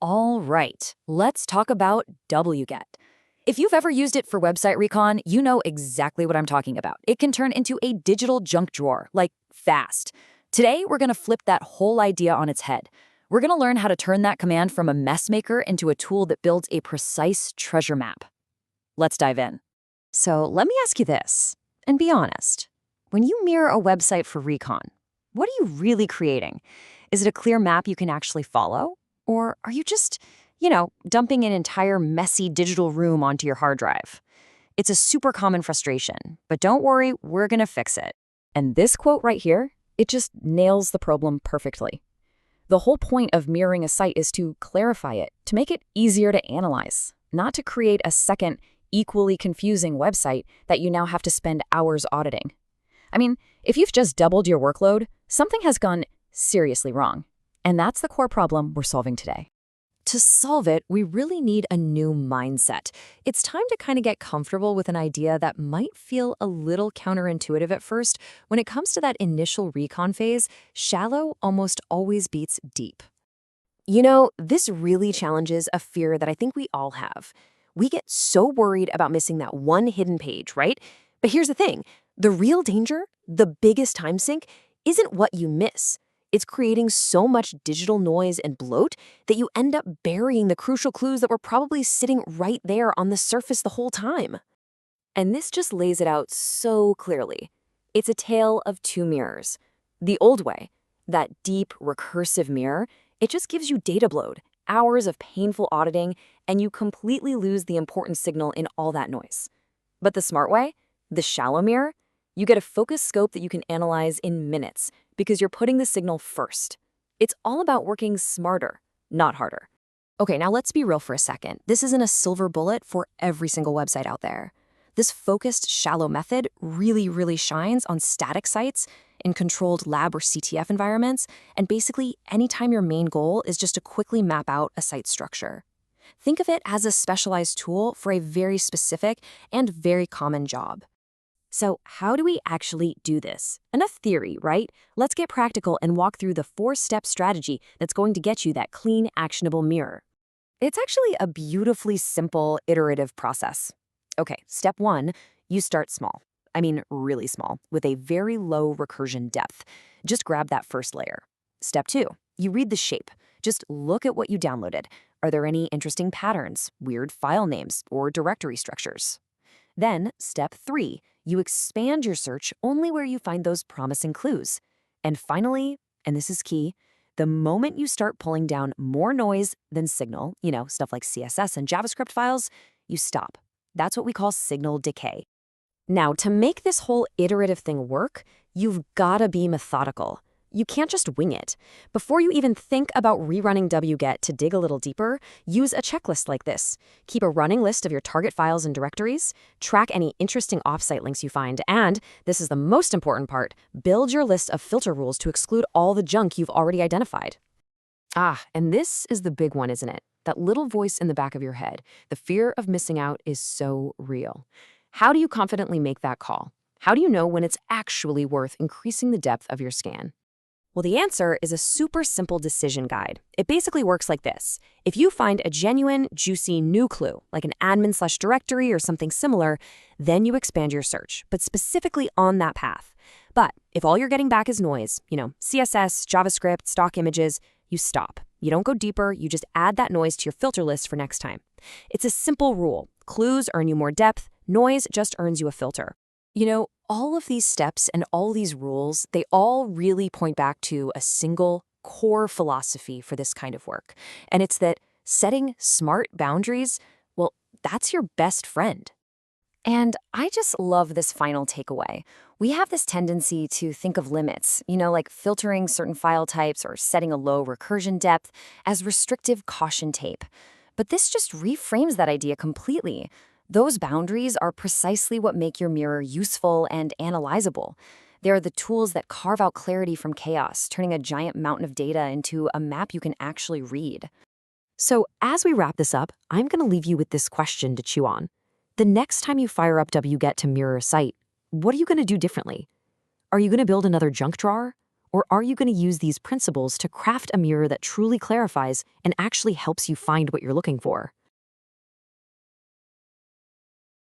All right, let's talk about wget. If you've ever used it for website recon, you know exactly what I'm talking about. It can turn into a digital junk drawer, like fast. Today, we're going to flip that whole idea on its head. We're going to learn how to turn that command from a mess maker into a tool that builds a precise treasure map. Let's dive in. So let me ask you this, and be honest. When you mirror a website for recon, what are you really creating? Is it a clear map you can actually follow? Or are you just, dumping an entire messy digital room onto your hard drive? It's a super common frustration, but don't worry, we're gonna fix it. And this quote right here, it just nails the problem perfectly. The whole point of mirroring a site is to clarify it, to make it easier to analyze, not to create a second, equally confusing website that you now have to spend hours auditing. I mean, if you've just doubled your workload, something has gone seriously wrong. And that's the core problem we're solving today. To solve it, we really need a new mindset. It's time to kind of get comfortable with an idea that might feel a little counterintuitive at first. When it comes to that initial recon phase, shallow almost always beats deep. This really challenges a fear that I think we all have. We get so worried about missing that one hidden page, right? But here's the thing. The real danger, the biggest time sink, isn't what you miss. It's creating so much digital noise and bloat that you end up burying the crucial clues that were probably sitting right there on the surface the whole time. And this just lays it out so clearly. It's a tale of two mirrors. The old way, that deep, recursive mirror, it just gives you data bloat, hours of painful auditing, and you completely lose the important signal in all that noise. But the smart way, the shallow mirror, you get a focused scope that you can analyze in minutes because you're putting the signal first. It's all about working smarter, not harder. Okay, now let's be real for a second. This isn't a silver bullet for every single website out there. This focused, shallow method really shines on static sites, in controlled lab or CTF environments, and basically anytime your main goal is just to quickly map out a site structure. Think of it as a specialized tool for a very specific and very common job. So how do we actually do this? Enough theory, right? Let's get practical and walk through the 4-step strategy that's going to get you that clean, actionable mirror. It's actually a beautifully simple, iterative process. Okay, step 1, you start small. I mean, really small, with a very low recursion depth. Just grab that first layer. Step 2, you read the shape. Just look at what you downloaded. Are there any interesting patterns, weird file names, or directory structures? Then, step 3, you expand your search only where you find those promising clues. And finally, and this is key, the moment you start pulling down more noise than signal, stuff like CSS and JavaScript files, you stop. That's what we call signal decay. Now, to make this whole iterative thing work, you've gotta be methodical. You can't just wing it. Before you even think about rerunning wget to dig a little deeper, use a checklist like this. Keep a running list of your target files and directories, track any interesting offsite links you find, and, this is the most important part, build your list of filter rules to exclude all the junk you've already identified. And this is the big one, isn't it? That little voice in the back of your head. The fear of missing out is so real. How do you confidently make that call? How do you know when it's actually worth increasing the depth of your scan? Well, the answer is a super simple decision guide. It basically works like this. If you find a genuine, juicy new clue, like an admin/directory or something similar, then you expand your search, but specifically on that path. But if all you're getting back is noise, CSS, JavaScript, stock images, you stop. You don't go deeper, you just add that noise to your filter list for next time. It's a simple rule. Clues earn you more depth, noise just earns you a filter. All of these steps and all these rules, they all really point back to a single core philosophy for this kind of work. And it's that setting smart boundaries, well, that's your best friend. And I just love this final takeaway. We have this tendency to think of limits, like filtering certain file types or setting a low recursion depth as restrictive caution tape. But this just reframes that idea completely. Those boundaries are precisely what make your mirror useful and analyzable. They're the tools that carve out clarity from chaos, turning a giant mountain of data into a map you can actually read. So as we wrap this up, I'm going to leave you with this question to chew on. The next time you fire up wget to mirror a site, what are you going to do differently? Are you going to build another junk drawer? Or are you going to use these principles to craft a mirror that truly clarifies and actually helps you find what you're looking for?